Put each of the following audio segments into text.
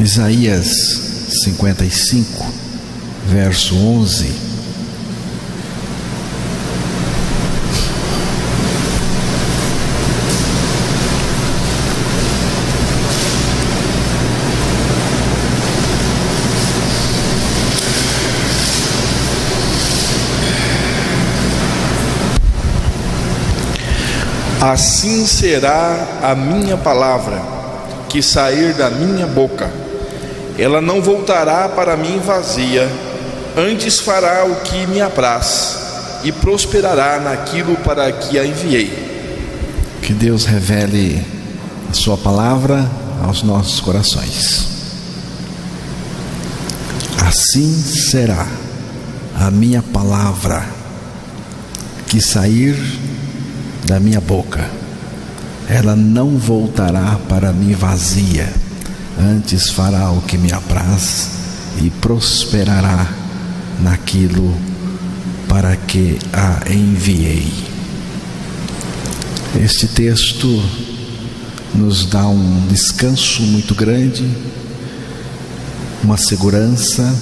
Isaías 55, verso 11. Assim será a minha palavra que sair da minha boca. Ela não voltará para mim vazia, antes fará o que me apraz e prosperará naquilo para que a enviei. Que Deus revele a sua palavra aos nossos corações. Assim será a minha palavra que sair da minha boca. Ela não voltará para mim vazia, antes fará o que me apraz e prosperará naquilo para que a enviei. Este texto nos dá um descanso muito grande, uma segurança,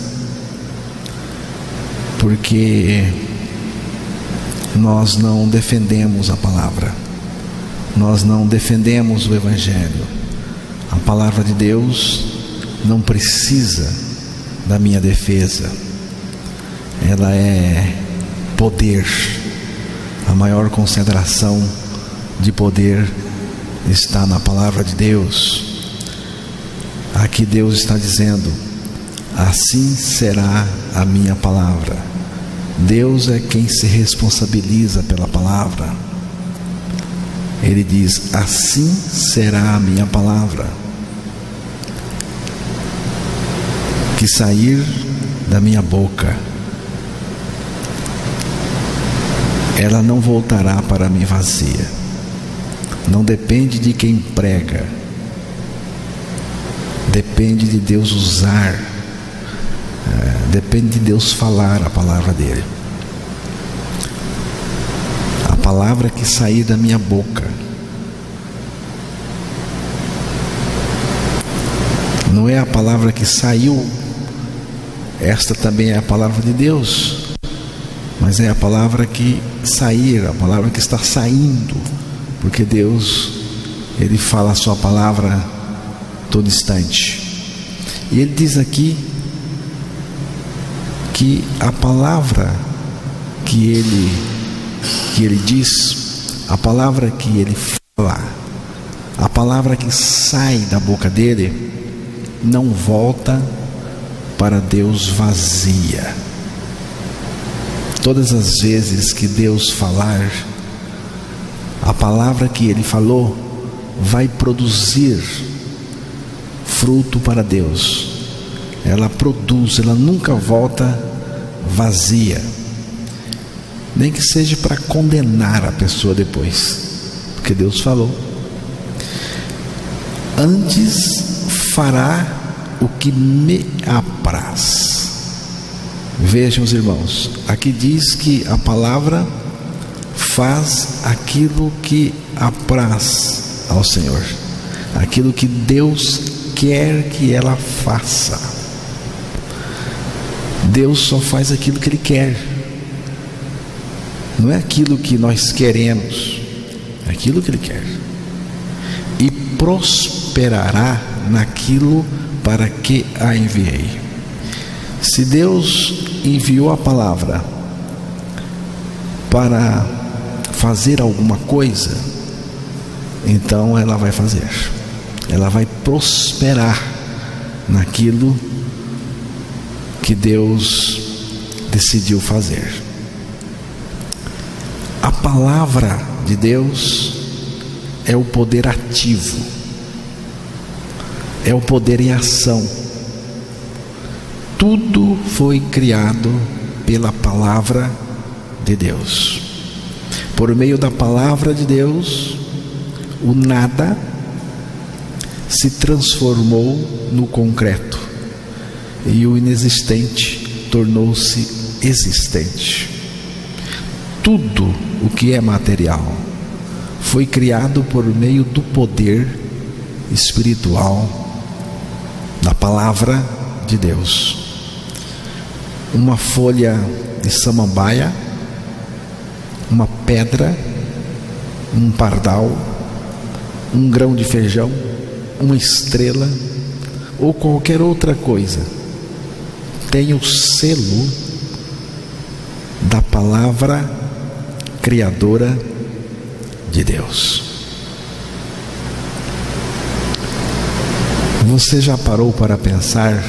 porque nós não defendemos a palavra, nós não defendemos o Evangelho. A palavra de Deus não precisa da minha defesa, ela é poder. A maior concentração de poder está na palavra de Deus. Aqui Deus está dizendo: assim será a minha palavra. Deus é quem se responsabiliza pela palavra. Ele diz: assim será a minha palavra que sair da minha boca. Ela não voltará para mim vazia. Não depende de quem prega, depende de Deus usar, depende de Deus falar a palavra dele. A palavra que sair da minha boca não é a palavra que saiu, esta também é a palavra de Deus, mas é a palavra que sair, a palavra que está saindo, porque Deus, Ele fala a sua palavra todo instante. E Ele diz aqui que a palavra que Ele diz, a palavra que Ele fala, a palavra que sai da boca dele, não volta para Deus vazia. Todas as vezes que Deus falar, a palavra que Ele falou vai produzir fruto para Deus. Ela produz, ela nunca volta vazia, nem que seja para condenar a pessoa depois, porque Deus falou. Antes fará o que me apraz. Vejam, os irmãos, aqui diz que a palavra faz aquilo que apraz ao Senhor, aquilo que Deus quer que ela faça. Deus só faz aquilo que Ele quer, não é aquilo que nós queremos, é aquilo que Ele quer. E prosperará naquilo para que a enviei. Se Deus enviou a palavra para fazer alguma coisa, então ela vai fazer, ela vai prosperar naquilo que Deus decidiu fazer. A palavra de Deus é o poder ativo, é o poder em ação. Tudo foi criado pela palavra de Deus. Por meio da palavra de Deus, o nada se transformou no concreto e o inexistente tornou-se existente. Tudo o que é material foi criado por meio do poder espiritual da palavra de Deus. Uma folha de samambaia, uma pedra, um pardal, um grão de feijão, uma estrela ou qualquer outra coisa tem o selo da palavra criadora de Deus. Você já parou para pensar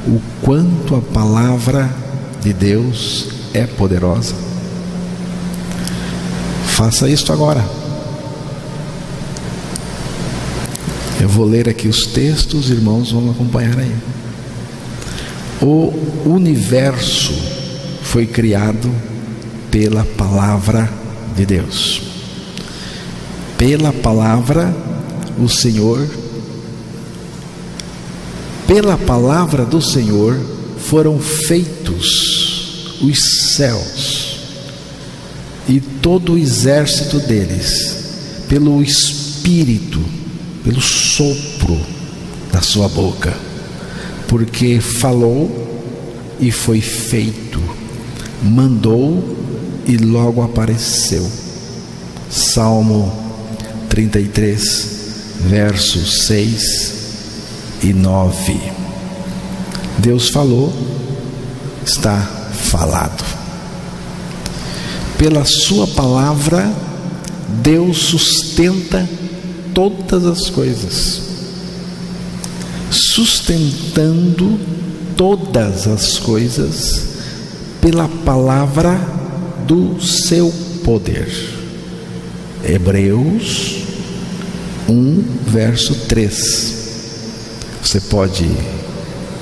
o quanto a palavra de Deus é poderosa? Faça isso agora. Eu vou ler aqui os textos, os irmãos vão acompanhar aí. O universo foi criado pela palavra de Deus. Pela palavra, o Senhor, pela palavra do Senhor foram feitos os céus e todo o exército deles, pelo Espírito, pelo sopro da sua boca, porque falou e foi feito, mandou e logo apareceu. Salmo 33, versos 6 e 9. Deus falou, está falado. Pela sua palavra, Deus sustenta todas as coisas, sustentando todas as coisas pela palavra do seu poder. Hebreus 1, verso 3. Você pode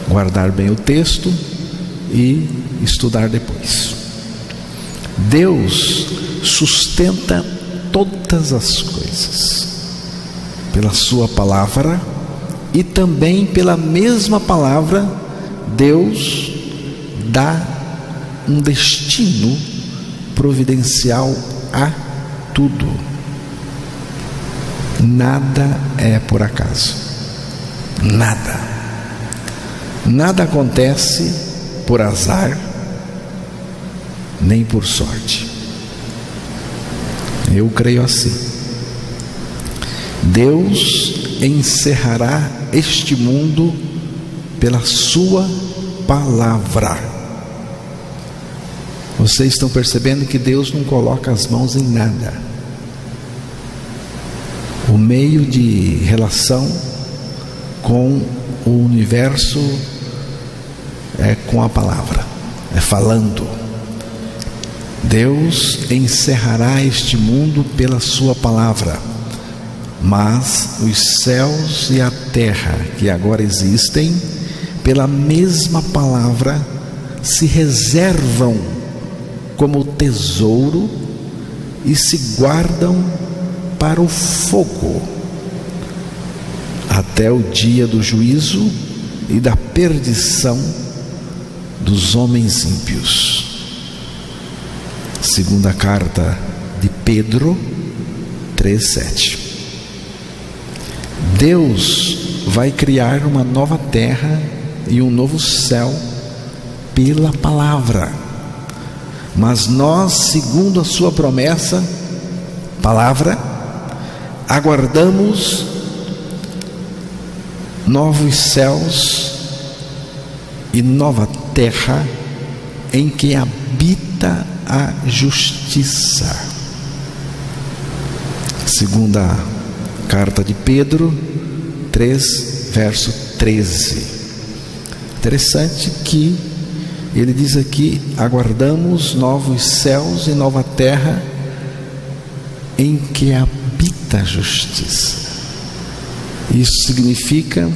guardar bem o texto e estudar depois. Deus sustenta todas as coisas pela sua palavra, e também pela mesma palavra Deus dá um destino providencial a tudo. Nada é por acaso. Nada acontece por azar, nem por sorte. Eu creio assim. Deus encerrará este mundo pela sua palavra. Vocês estão percebendo que Deus não coloca as mãos em nada. O meio de relação com o universo é com a palavra, é falando. Deus encerrará este mundo pela sua palavra, mas os céus e a terra que agora existem, pela mesma palavra, se reservam como tesouro e se guardam para o fogo, até o dia do juízo e da perdição dos homens ímpios. Segunda carta de Pedro 3:7. Deus vai criar uma nova terra e um novo céu pela palavra, mas nós, segundo a sua promessa, palavra, aguardamos novos céus e nova terra em que habita a justiça. Segunda carta de Pedro 3, verso 13. Interessante que ele diz aqui: aguardamos novos céus e nova terra em que habita a justiça. Isso significa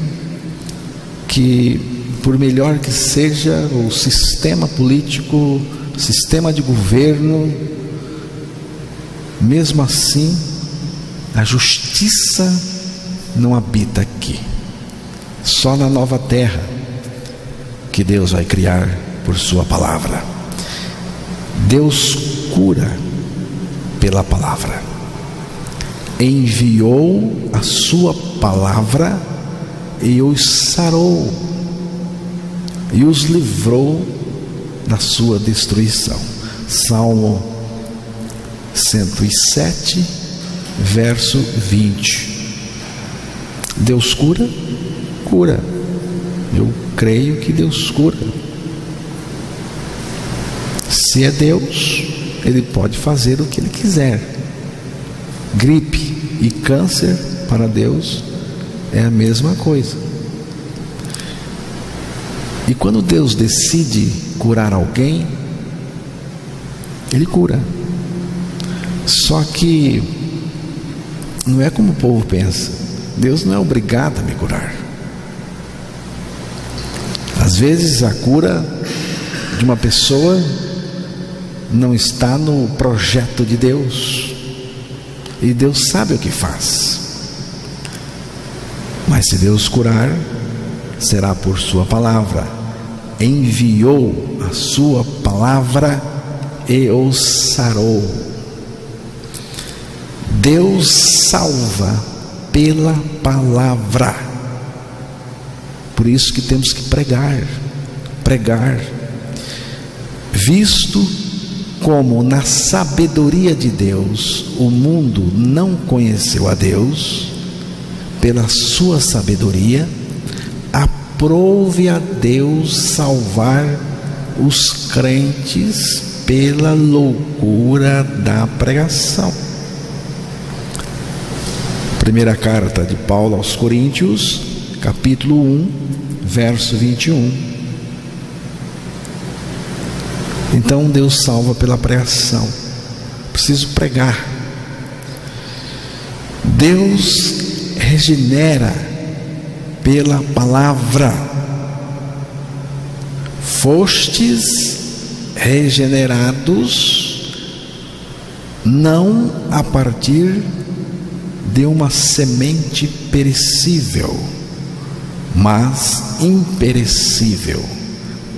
que, por melhor que seja o sistema político, sistema de governo, mesmo assim a justiça não habita aqui. Só na nova terra que Deus vai criar por sua palavra. Deus cura pela palavra. Enviou a sua palavra e os sarou e os livrou da sua destruição. Salmo 107, verso 20. Deus cura? Cura. Eu creio que Deus cura. Se é Deus, Ele pode fazer o que Ele quiser. Gripe e câncer para Deus é a mesma coisa. E quando Deus decide curar alguém, Ele cura. Só que não é como o povo pensa. Deus não é obrigado a me curar. Às vezes a cura de uma pessoa não está no projeto de Deus, e Deus sabe o que faz. Mas se Deus curar, será por sua palavra. Enviou a sua palavra e os sarou. Deus salva pela palavra. Por isso que temos que pregar. Visto como na sabedoria de Deus o mundo não conheceu a Deus, pela sua sabedoria aprove a Deus salvar os crentes pela loucura da pregação. Primeira carta de Paulo aos Coríntios, capítulo 1, verso 21. Então Deus salva pela pregação. Preciso pregar. Deus regenera pela palavra. Fostes regenerados não a partir de uma semente perecível, mas imperecível,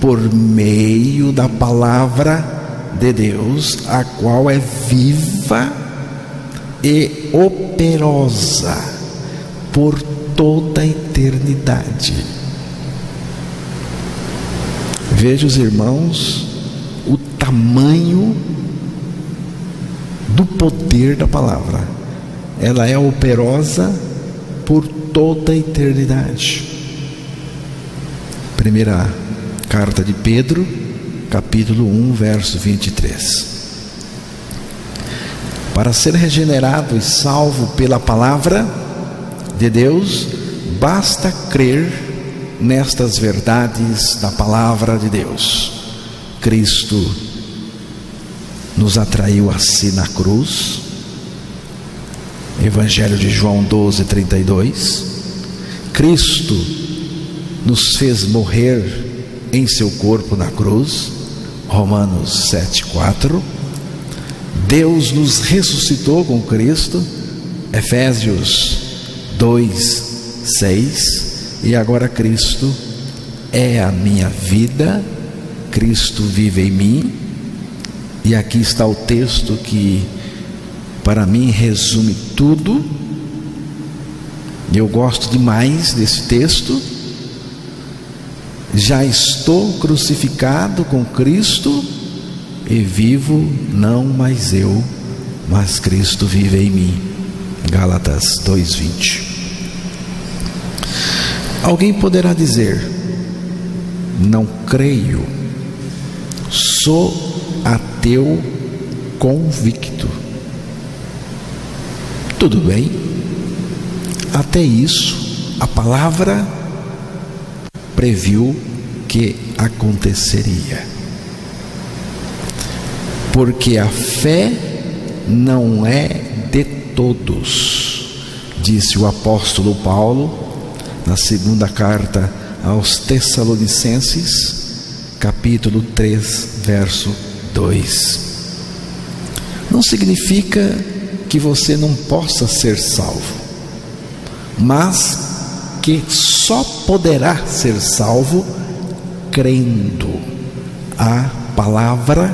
por meio da palavra de Deus, a qual é viva e operosa por toda a eternidade. Veja, os irmãos, o tamanho do poder da palavra. Ela é operosa por toda a eternidade. Primeira carta de Pedro, capítulo 1, verso 23. Para ser regenerado e salvo pela palavra de Deus, basta crer nestas verdades da palavra de Deus. Cristo nos atraiu a si na cruz. Evangelho de João 12, 32. Cristo nos fez morrer em seu corpo na cruz. Romanos 7, 4. Deus nos ressuscitou com Cristo. Efésios 2, 6. E agora Cristo é a minha vida. Cristo vive em mim. E aqui está o texto que para mim resume tudo. Eu gosto demais desse texto. Já estou crucificado com Cristo e vivo não mais eu, mas Cristo vive em mim. Gálatas 2:20. Alguém poderá dizer: não creio, sou ateu convicto. Tudo bem, até isso a palavra previu que aconteceria, porque a fé não é de todos, disse o apóstolo Paulo na segunda carta aos Tessalonicenses, capítulo 3, verso 2. Não significa que você não possa ser salvo, mas que só poderá ser salvo crendo a palavra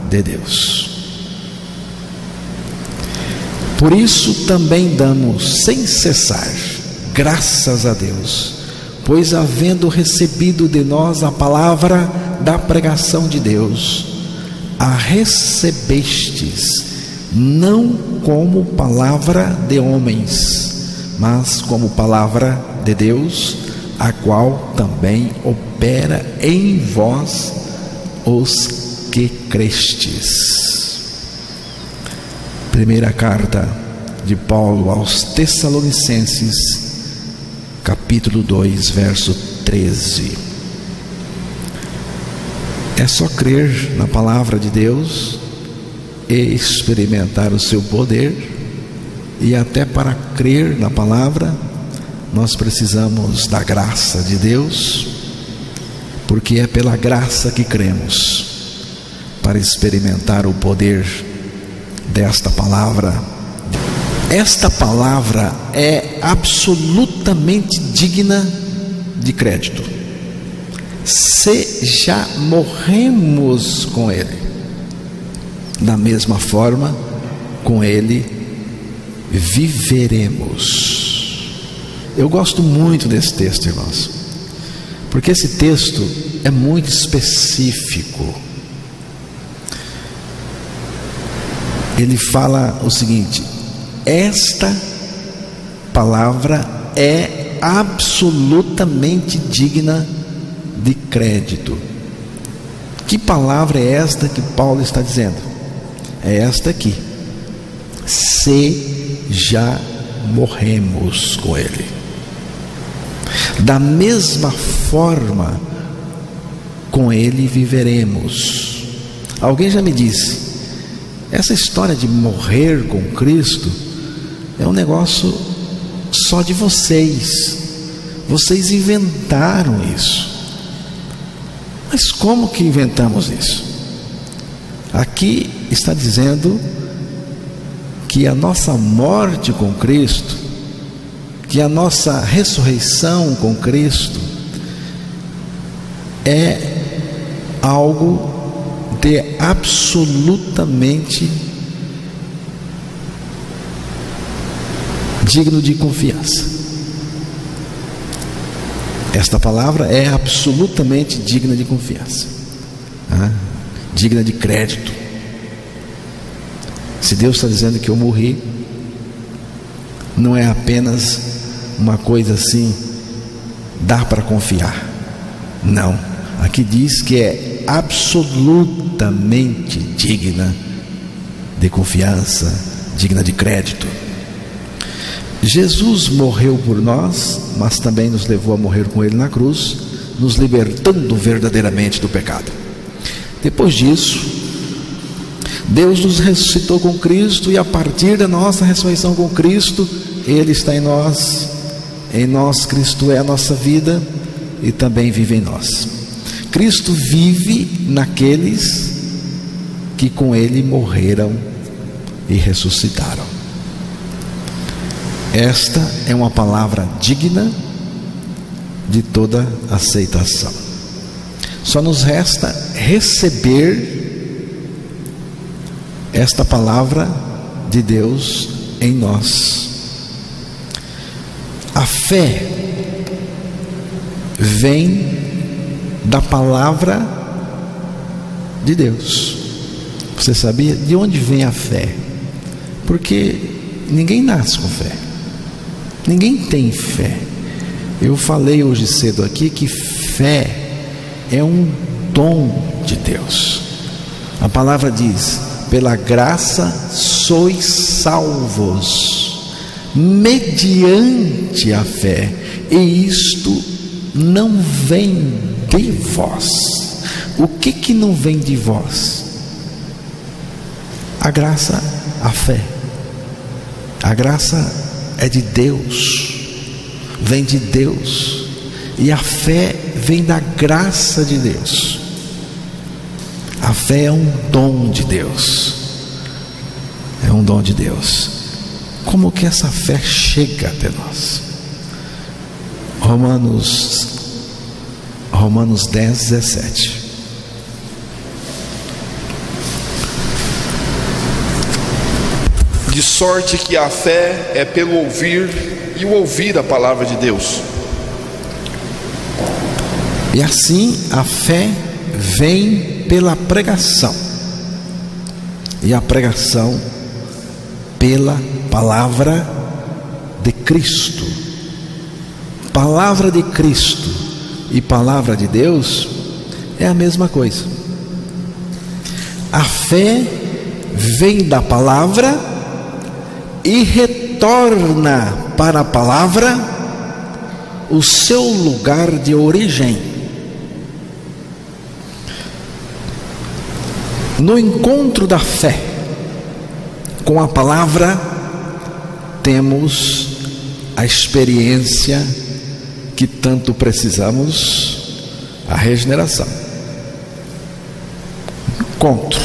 de Deus. Por isso também damos sem cessar graças a Deus, pois havendo recebido de nós a palavra da pregação de Deus, a recebestes não como palavra de homens, mas como palavra de Deus, a qual também opera em vós os que crestes. Primeira carta de Paulo aos Tessalonicenses, capítulo 2, verso 13. É só crer na palavra de Deus e experimentar o seu poder, e até para crer na palavra nós precisamos da graça de Deus, porque é pela graça que cremos, para experimentar o poder desta palavra. Esta palavra é absolutamente digna de crédito. Se já morremos com Ele, da mesma forma, com Ele viveremos. Eu gosto muito desse texto, irmãos, porque esse texto é muito específico. Ele fala o seguinte: esta palavra é absolutamente digna de crédito. Que palavra é esta que Paulo está dizendo? É esta aqui: se já morremos com Ele, da mesma forma com Ele viveremos. Alguém já me disse: essa história de morrer com Cristo é um negócio só de vocês. Vocês inventaram isso. Mas como que inventamos isso? Aqui está dizendo que a nossa morte com Cristo, que a nossa ressurreição com Cristo é algo de absolutamente digno de confiança. Esta palavra é absolutamente digna de confiança, digna de crédito. Se Deus está dizendo que eu morri, não é apenas uma coisa assim, dá para confiar. Não, aqui diz que é absolutamente digna de confiança, digna de crédito. Jesus morreu por nós, mas também nos levou a morrer com Ele na cruz, nos libertando verdadeiramente do pecado. Depois disso, Deus nos ressuscitou com Cristo, e a partir da nossa ressurreição com Cristo, Ele está em nós Cristo é a nossa vida e também vive em nós. Cristo vive naqueles que com Ele morreram e ressuscitaram. Esta é uma palavra digna de toda aceitação. Só nos resta receber esta palavra de Deus em nós. A fé vem da palavra de Deus. Você sabia de onde vem a fé? Porque ninguém nasce com fé. Ninguém tem fé. Eu falei hoje cedo aqui que fé é um dom de Deus. A palavra diz: pela graça sois salvos, mediante a fé, e isto não vem de vós. O que não vem de vós? A graça, a fé. A graça é de Deus, vem de Deus, e a fé vem da graça de Deus. A fé é um dom de Deus, é um dom de Deus. Como que essa fé chega até nós? Romanos 10, 17. De sorte que a fé é pelo ouvir e o ouvir a palavra de Deus. E assim a fé vem pela pregação, e a pregação pela palavra de Cristo. Palavra de Cristo e palavra de Deus é a mesma coisa. A fé vem da palavra e retorna para a palavra o seu lugar de origem. No encontro da fé com a palavra, temos a experiência que tanto precisamos, a regeneração. Encontro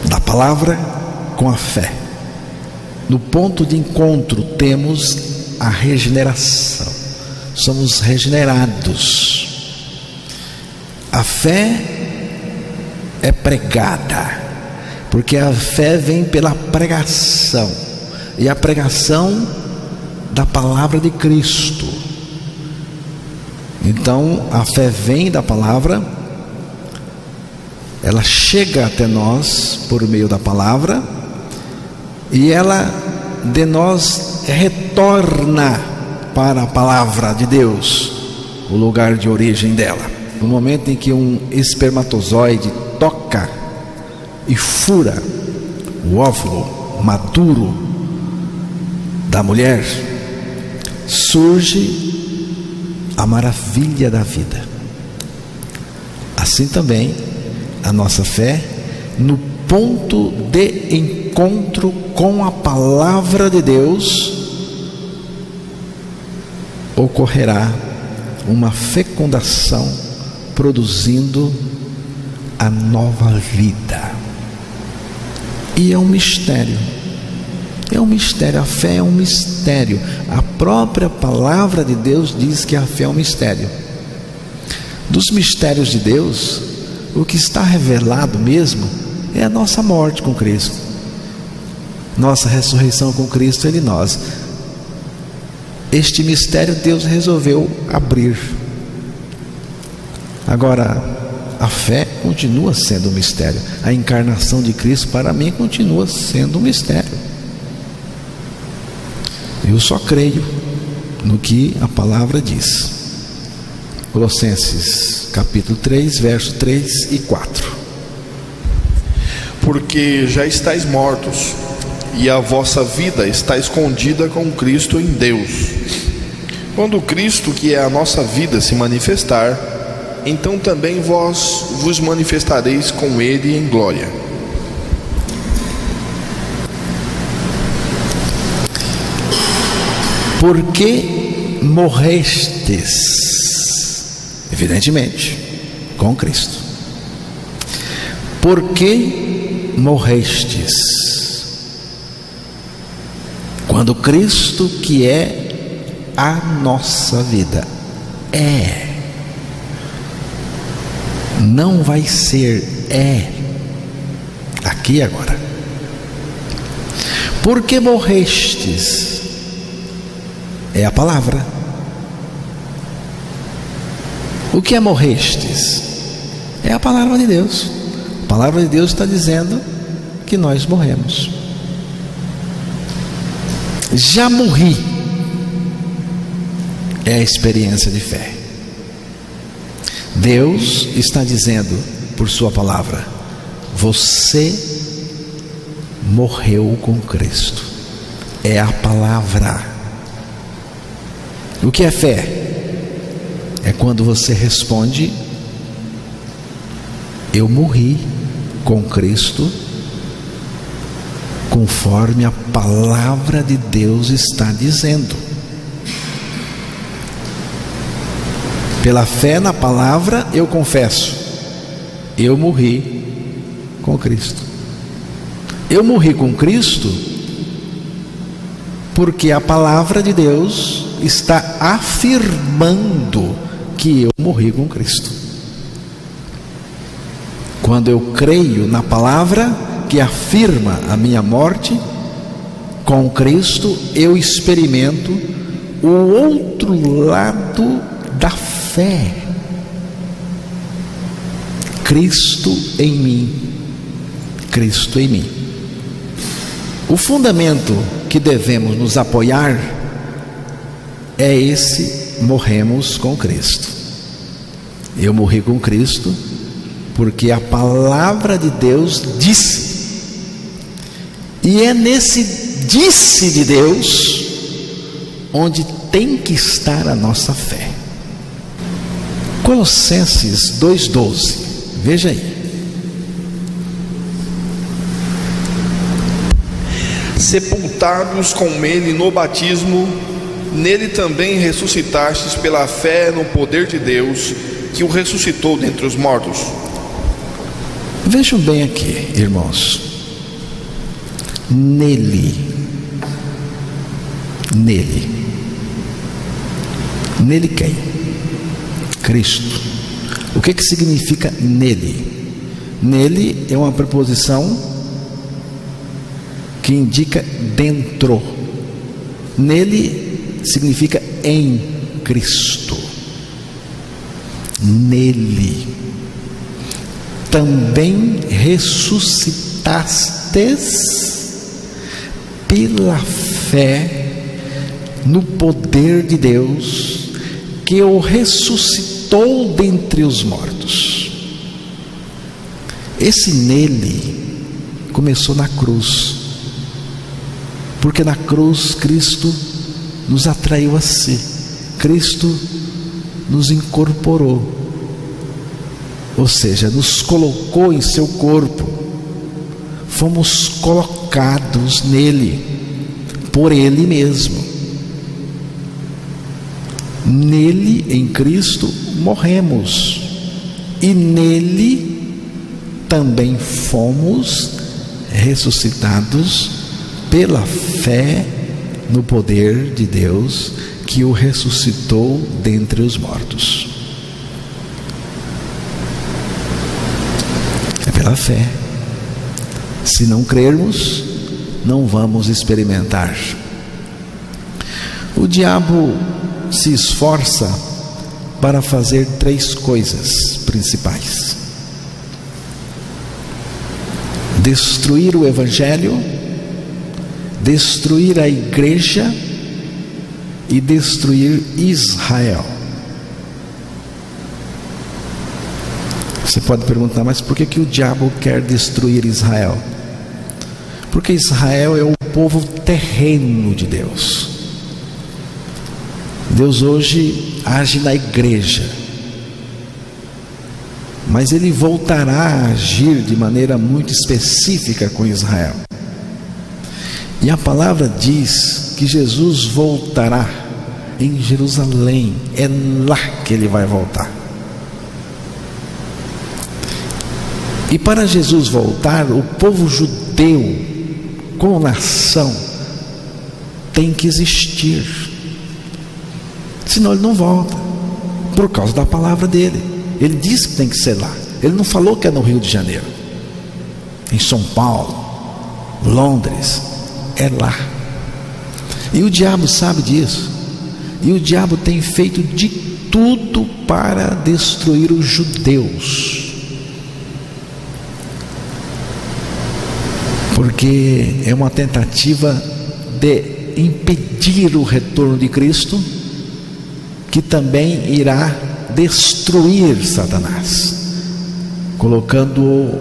da palavra com a fé. No ponto de encontro temos a regeneração. Somos regenerados. A fé é pregada, porque a fé vem pela pregação, e a pregação da palavra de Cristo. Então a fé vem da palavra, ela chega até nós por meio da palavra, e ela de nós retorna para a palavra de Deus, o lugar de origem dela. No momento em que um espermatozoide toca e fura o óvulo maduro da mulher, surge a maravilha da vida. Assim também a nossa fé, no ponto de encontro com a palavra de Deus, ocorrerá uma fecundação, produzindo a nova vida. E é um mistério. É um mistério. A fé é um mistério. A própria palavra de Deus diz que a fé é um mistério. Dos mistérios de Deus, o que está revelado mesmo é a nossa morte com Cristo, nossa ressurreição com Cristo em nós. Este mistério Deus resolveu abrir. Agora, a fé continua sendo um mistério. A encarnação de Cristo para mim continua sendo um mistério. Eu só creio no que a palavra diz. Colossenses capítulo 3, versos 3 e 4. Porque já estáis mortos, e a vossa vida está escondida com Cristo em Deus. Quando Cristo, que é a nossa vida, se manifestar, então também vós vos manifestareis com Ele em glória. Porque morrestes, evidentemente, com Cristo. Porque morrestes, quando Cristo, que é a nossa vida, não vai ser, aqui e agora. Porque morrestes, é a palavra. O que é morrestes? É a palavra de Deus. A palavra de Deus está dizendo que nós morremos. Já morri, é a experiência de fé. Deus está dizendo por sua palavra: você morreu com Cristo. É a palavra. O que é fé? É quando você responde: eu morri com Cristo, conforme a palavra de Deus está dizendo. Pela fé na palavra eu confesso: eu morri com Cristo. Eu morri com Cristo porque a palavra de Deus está afirmando que eu morri com Cristo. Quando eu creio na palavra que afirma a minha morte, Com Cristo eu experimento o outro lado da fé. Cristo em mim. Cristo em mim. O fundamento que devemos nos apoiar é esse: morremos com Cristo. Eu morri com Cristo porque a palavra de Deus disse. E é nesse disse de Deus onde tem que estar a nossa fé. Colossenses 2,12. Veja aí. Sepultados com ele no batismo, nele também ressuscitastes pela fé no poder de Deus, que o ressuscitou dentre os mortos. Vejam bem aqui, irmãos. Nele. Nele quem? Cristo. O que significa nele? Nele é uma preposição que indica dentro. Nele significa em Cristo. Nele também ressuscitastes pela fé no poder de Deus, que o ressuscitou dentre os mortos. Esse nele começou na cruz, porque na cruz Cristo nos atraiu a si, Cristo nos incorporou, ou seja, nos colocou em seu corpo, fomos colocados nele, por ele mesmo. Nele, em Cristo, morremos, e nele também fomos ressuscitados pela fé no poder de Deus, que o ressuscitou dentre os mortos. É pela fé. Se não crermos, não vamos experimentar. O diabo se esforça para fazer 3 coisas principais: destruir o Evangelho, destruir a igreja e destruir Israel. Você pode perguntar, mas por que o diabo quer destruir Israel? Porque Israel é o povo terreno de Deus. Deus hoje age na igreja, mas ele voltará a agir de maneira muito específica com Israel. E a palavra diz que Jesus voltará em Jerusalém. É lá que ele vai voltar. E para Jesus voltar, o povo judeu, como nação, tem que existir. Senão ele não volta, por causa da palavra dele. Ele disse que tem que ser lá. Ele não falou que é no Rio de Janeiro, em São Paulo, Londres. É lá. E o diabo sabe disso. E o diabo tem feito de tudo para destruir os judeus, porque é uma tentativa de impedir o retorno de Cristo, que também irá destruir Satanás, colocando-o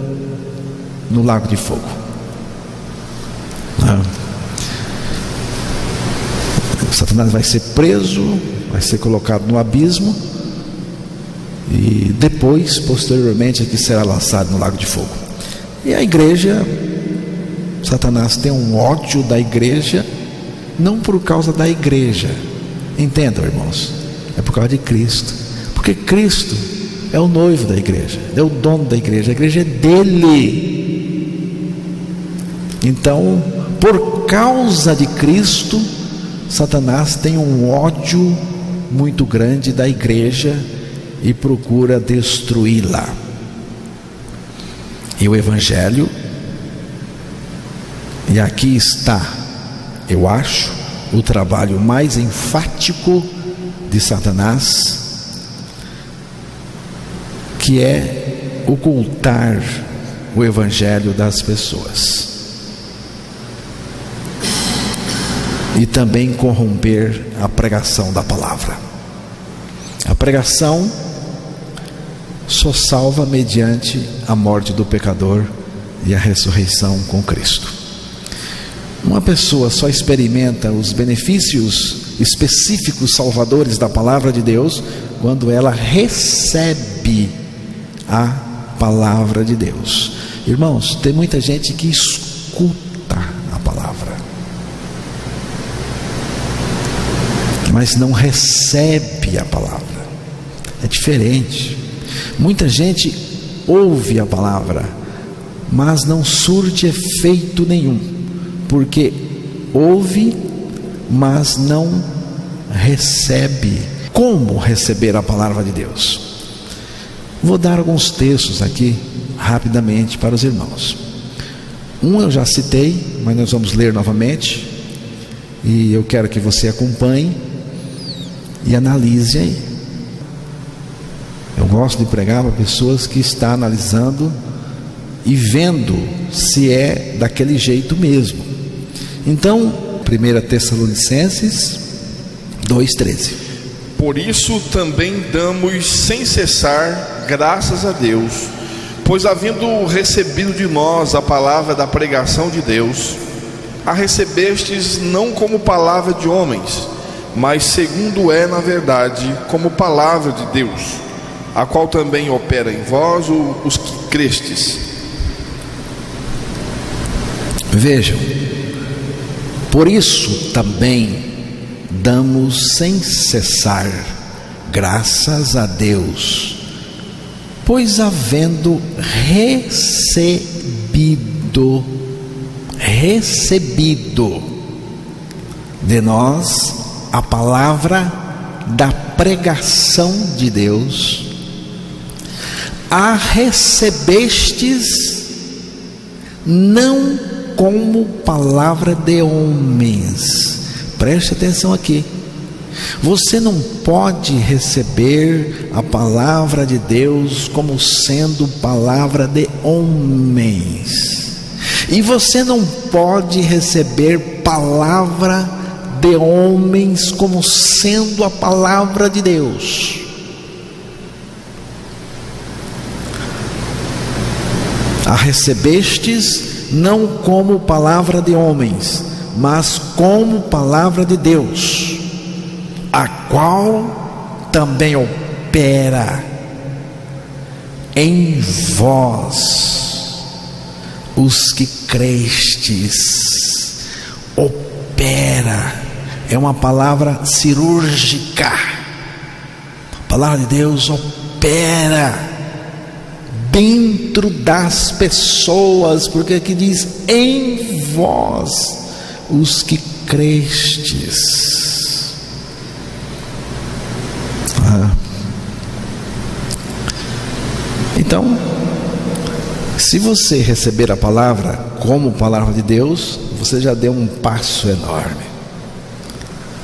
no lago de fogo. Satanás vai ser preso, vai ser colocado no abismo, e depois, posteriormente, aqui será lançado no lago de fogo. E a igreja, Satanás tem um ódio da igreja, não por causa da igreja, entendam, irmãos, é por causa de Cristo, porque Cristo é o noivo da igreja, é o dono da igreja, a igreja é dele. Então, por causa de Cristo, Satanás tem um ódio muito grande da igreja e procura destruí-la. E o Evangelho, e aqui está eu acho, o trabalho mais enfático de Satanás, que é ocultar o evangelho das pessoas e também corromper a pregação da palavra. A pregação só salva mediante a morte do pecador e a ressurreição com Cristo. Uma pessoa só experimenta os benefícios específicos salvadores da palavra de Deus quando ela recebe a palavra de Deus. Irmãos, tem muita gente que escuta a palavra, mas não recebe a palavra. É diferente. Muita gente ouve a palavra, mas não surte efeito nenhum, porque ouve, mas não recebe. Como receber a palavra de Deus? Vou dar alguns textos aqui rapidamente para os irmãos. Um eu já citei, mas nós vamos ler novamente, e eu quero que você acompanhe e analise aí. Eu gosto de pregar para pessoas que estão analisando e vendo se é daquele jeito mesmo. Então, 1 Tessalonicenses 2,13. Por isso também damos sem cessar graças a Deus, pois havendo recebido de nós a palavra da pregação de Deus, a recebestes não como palavra de homens, mas segundo é na verdade como palavra de Deus, a qual também opera em vós os que crestes. Vejam, por isso também damos sem cessar graças a Deus, pois havendo recebido de nós a palavra da pregação de Deus, a recebestes não como palavra de homens. Preste atenção aqui. Você não pode receber a palavra de Deus como sendo palavra de homens. E você não pode receber palavra de homens como sendo a palavra de Deus. A recebestes não como palavra de homens, mas como palavra de Deus, a qual também opera em vós, os que crestes. Opera é uma palavra cirúrgica. A palavra de Deus opera dentro das pessoas, porque aqui diz em vós, os que crestes. Então, se você receber a palavra como palavra de Deus, você já deu um passo enorme.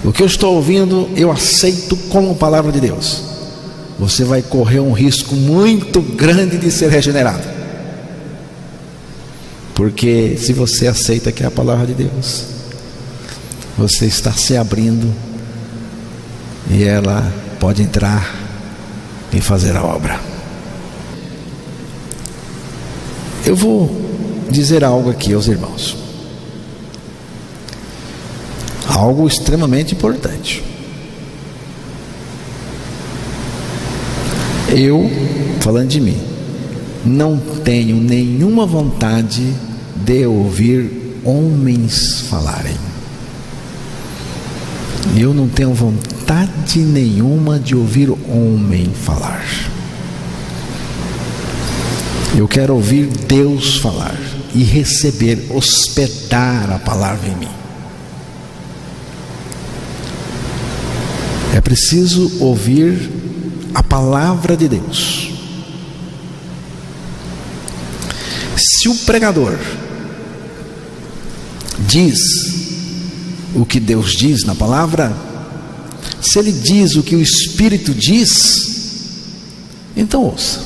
O que eu estou ouvindo, eu aceito como palavra de Deus. Você vai correr um risco muito grande de ser regenerado, porque se você aceita que é a palavra de Deus, você está se abrindo e ela pode entrar e fazer a obra. Eu vou dizer algo aqui aos irmãos, algo extremamente importante. Eu, falando de mim, não tenho nenhuma vontade de ouvir homens falarem. Eu não tenho vontade nenhuma de ouvir homem falar. Eu quero ouvir Deus falar e receber, hospedar a palavra em mim. É preciso ouvir a palavra de Deus. Se o pregador diz o que Deus diz na palavra, se Ele diz o que o Espírito diz, então ouça.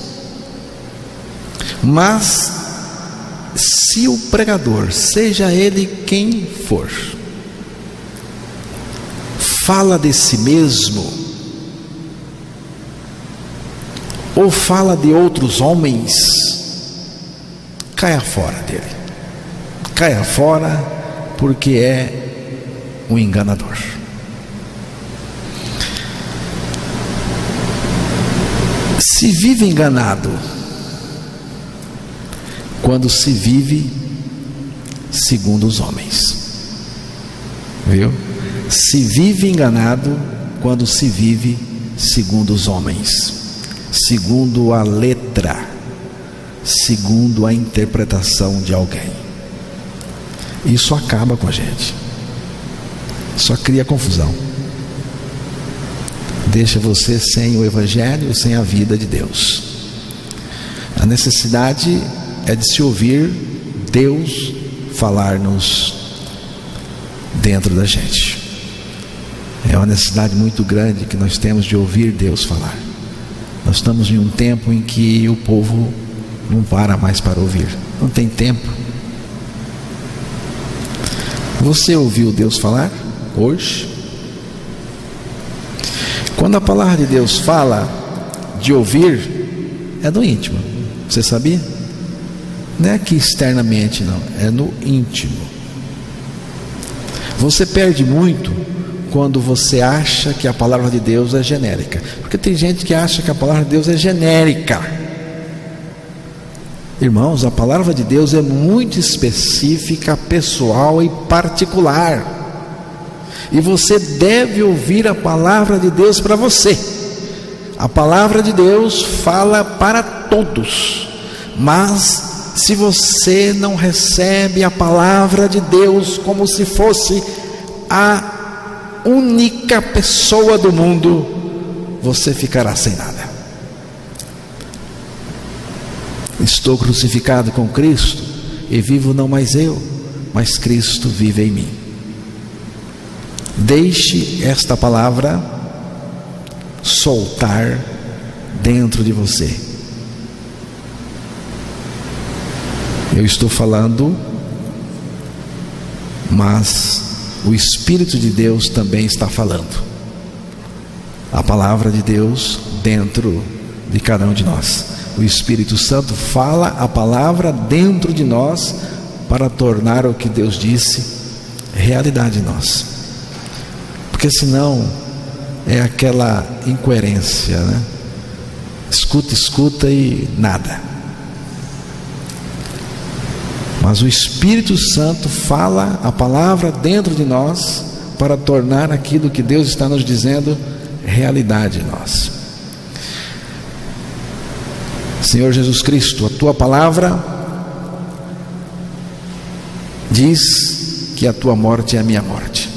Mas se o pregador, seja ele quem for, fala de si mesmo, ou fala de outros homens, caia fora dele. Caia fora, porque é um enganador. Se vive enganado quando se vive segundo os homens, viu? Se vive enganado quando se vive segundo os homens, segundo a letra, segundo a interpretação de alguém. Isso acaba com a gente, só cria confusão, deixa você sem o Evangelho, sem a vida de Deus. A necessidade é de se ouvir Deus falar-nos dentro da gente. É uma necessidade muito grande que nós temos de ouvir Deus falar. Nós estamos em um tempo em que o povo não para mais para ouvir, não tem tempo. Você ouviu Deus falar hoje? Quando a palavra de Deus fala de ouvir, é no íntimo, você sabia? Não é aqui externamente, não, é no íntimo. Você perde muito quando você acha que a palavra de Deus é genérica, porque tem gente que acha que a palavra de Deus é genérica. Irmãos, a palavra de Deus é muito específica, pessoal e particular, e você deve ouvir a palavra de Deus para você. A palavra de Deus fala para todos, mas se você não recebe a palavra de Deus como se fosse a única pessoa do mundo, você ficará sem nada. Estou crucificado com Cristo e vivo não mais eu, mas Cristo vive em mim. Deixe esta palavra soltar dentro de você. Eu estou falando, mas o Espírito de Deus também está falando. A palavra de Deus dentro de cada um de nós. O Espírito Santo fala a palavra dentro de nós para tornar o que Deus disse realidade em nós. Porque senão é aquela incoerência, né? Escuta e nada. Mas o Espírito Santo fala a palavra dentro de nós para tornar aquilo que Deus está nos dizendo realidade em nós. Senhor Jesus Cristo, a tua palavra diz que a tua morte é a minha morte,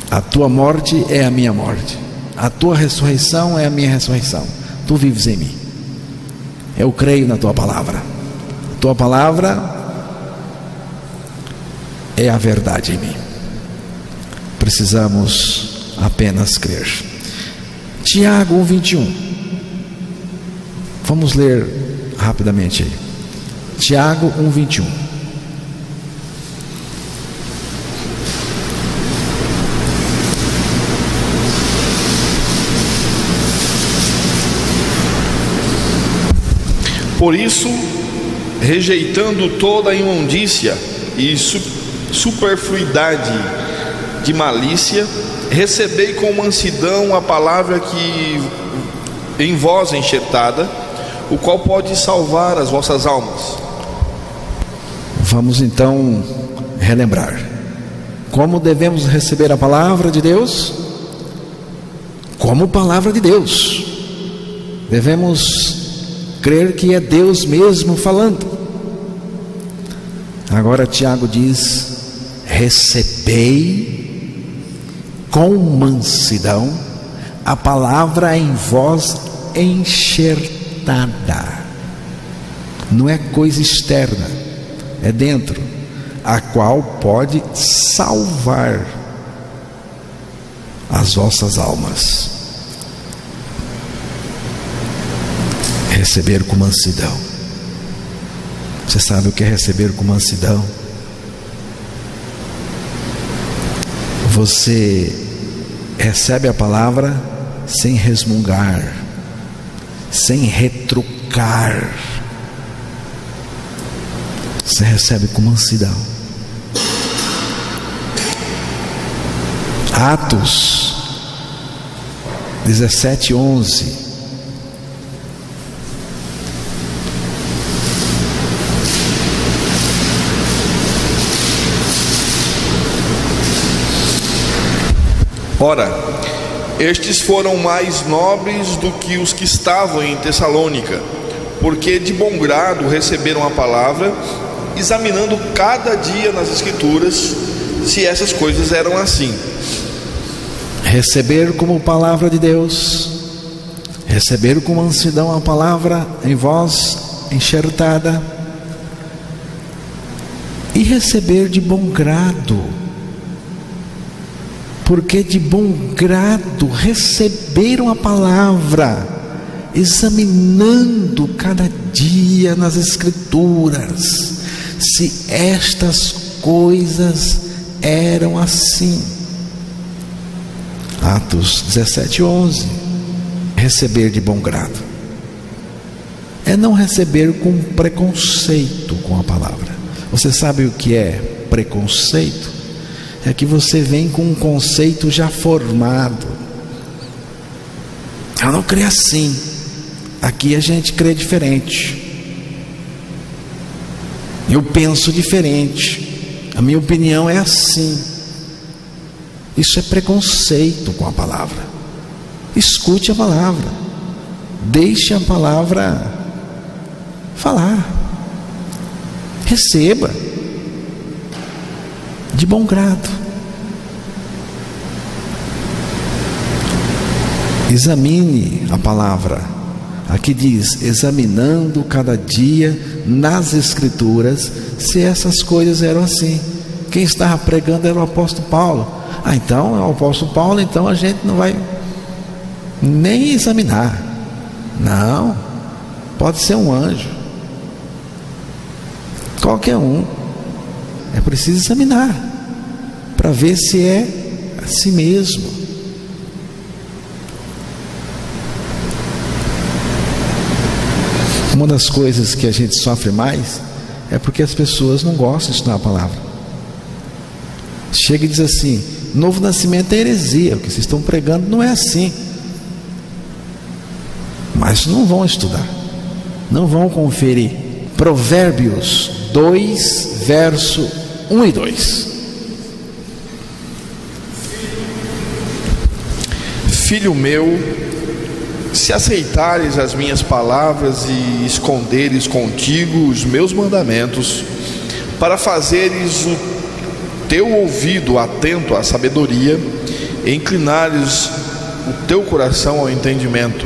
a tua morte é a minha morte, a tua ressurreição é a minha ressurreição. Tu vives em mim. Eu creio na tua palavra. A tua palavra é a verdade em mim. Precisamos apenas crer. Tiago 1:21. Vamos ler rapidamente aí. Tiago 1:21. Por isso, rejeitando toda a imundícia e superfluidade de malícia, recebei com mansidão a palavra que em vós enxertada, o qual pode salvar as vossas almas. Vamos então relembrar como devemos receber a palavra de Deus. Como palavra de Deus, devemos crer que é Deus mesmo falando. Agora Tiago diz: recebei com mansidão a palavra em vós enxertada. Não é coisa externa, é dentro. a qual pode salvar as vossas almas. Receber com mansidão. Você sabe o que é receber com mansidão? Você recebe a palavra sem resmungar, sem retrucar. Você recebe com mansidão. Atos 17:11. Ora, estes foram mais nobres do que os que estavam em Tessalônica, porque de bom grado receberam a palavra, examinando cada dia nas Escrituras se essas coisas eram assim. Receber como palavra de Deus, receber com mansidão a palavra em voz enxertada, e receber de bom grado, porque de bom grado receberam a palavra, examinando cada dia nas Escrituras se estas coisas eram assim. Atos 17:11. Receber de bom grado é não receber com preconceito com a palavra. Você sabe o que é preconceito? É que você vem com um conceito já formado. Eu não creio assim. Aqui a gente crê diferente. Eu penso diferente. A minha opinião é assim. Isso é preconceito com a palavra. Escute a palavra. Deixe a palavra falar. Receba de bom grado. Examine a palavra. Aqui diz: examinando cada dia nas Escrituras se essas coisas eram assim. Quem estava pregando era o apóstolo Paulo. Então é o apóstolo Paulo, então a gente não vai nem examinar. Não, pode ser um anjo, qualquer um. É preciso examinar para ver se é assim mesmo. Uma das coisas que a gente sofre mais é porque as pessoas não gostam de estudar a palavra. Chega e diz assim: novo nascimento é heresia, o que vocês estão pregando não é assim. Mas não vão estudar, não vão conferir. Provérbios 2, verso 1 e 2. Filho meu, se aceitares as minhas palavras e esconderes contigo os meus mandamentos, para fazeres o teu ouvido atento à sabedoria, e inclinares o teu coração ao entendimento.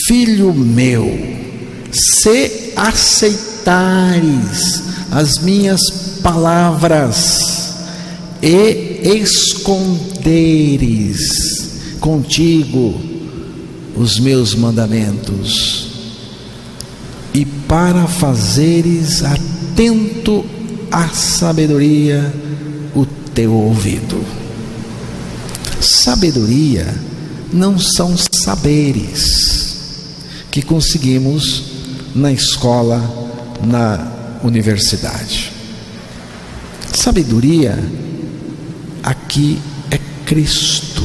Filho meu, se aceitares as minhas palavras e esconderes contigo os meus mandamentos, e para fazeres atento à sabedoria o teu ouvido. Sabedoria não são saberes que conseguimos na escola, na universidade. Sabedoria aqui é Cristo.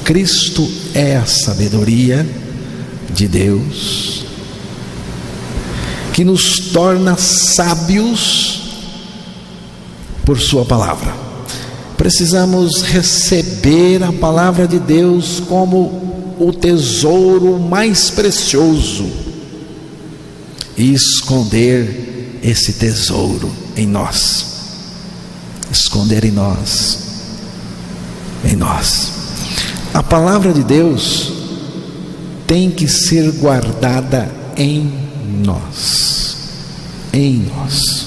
Cristo é a sabedoria de Deus, que nos torna sábios por sua palavra. Precisamos receber a palavra de Deus como o tesouro mais precioso e esconder esse tesouro em nós. Esconder em nós. Em nós. A palavra de Deus tem que ser guardada em nós. em nós.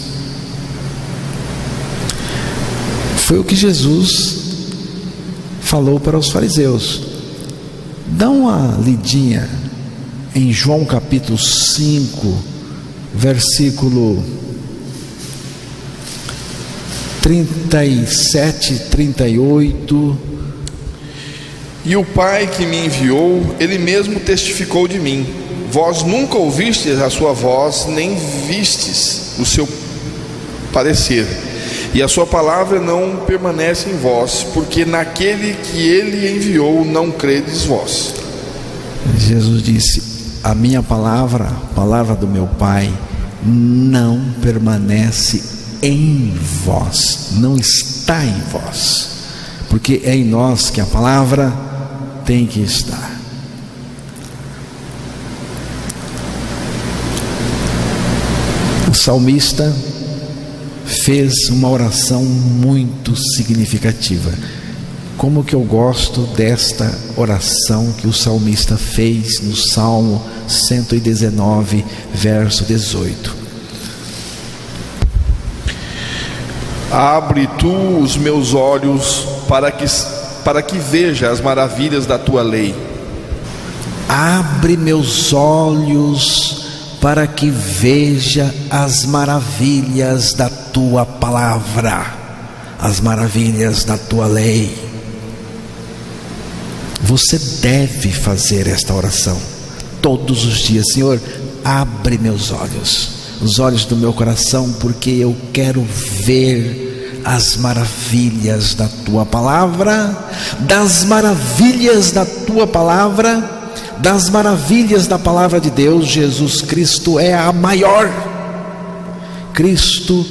Foi o que Jesus falou para os fariseus. Dá uma lidinha em João capítulo 5, versículo 37 e 38. E o Pai que me enviou, Ele mesmo testificou de mim. Vós nunca ouvistes a sua voz, nem vistes o seu parecer. E a sua palavra não permanece em vós, porque naquele que Ele enviou não credes vós. Jesus disse: a minha palavra, a palavra do meu Pai, não permanece em vós, não está em vós, porque é em nós que a palavra tem que estar. O salmista fez uma oração muito significativa. Como que eu gosto desta oração que o salmista fez no Salmo 119, verso 18. Abre tu os meus olhos para que veja as maravilhas da tua lei. Abre meus olhos para que veja as maravilhas da tua palavra, as maravilhas da tua lei. Você deve fazer esta oração todos os dias. Senhor, abre meus olhos, os olhos do meu coração, porque eu quero ver as maravilhas da tua palavra, das maravilhas da tua palavra, das maravilhas da palavra de Deus. Jesus Cristo é a maior. Cristo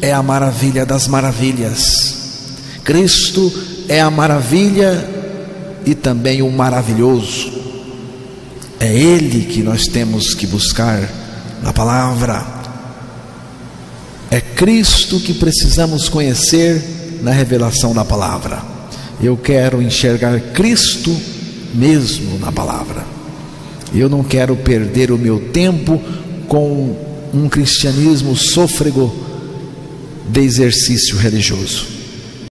é a maravilha das maravilhas. Cristo é a maravilha e também o maravilhoso. É Ele que nós temos que buscar na palavra. É Cristo que precisamos conhecer na revelação da palavra. Eu quero enxergar Cristo mesmo na palavra. Eu não quero perder o meu tempo com um cristianismo sôfrego de exercício religioso.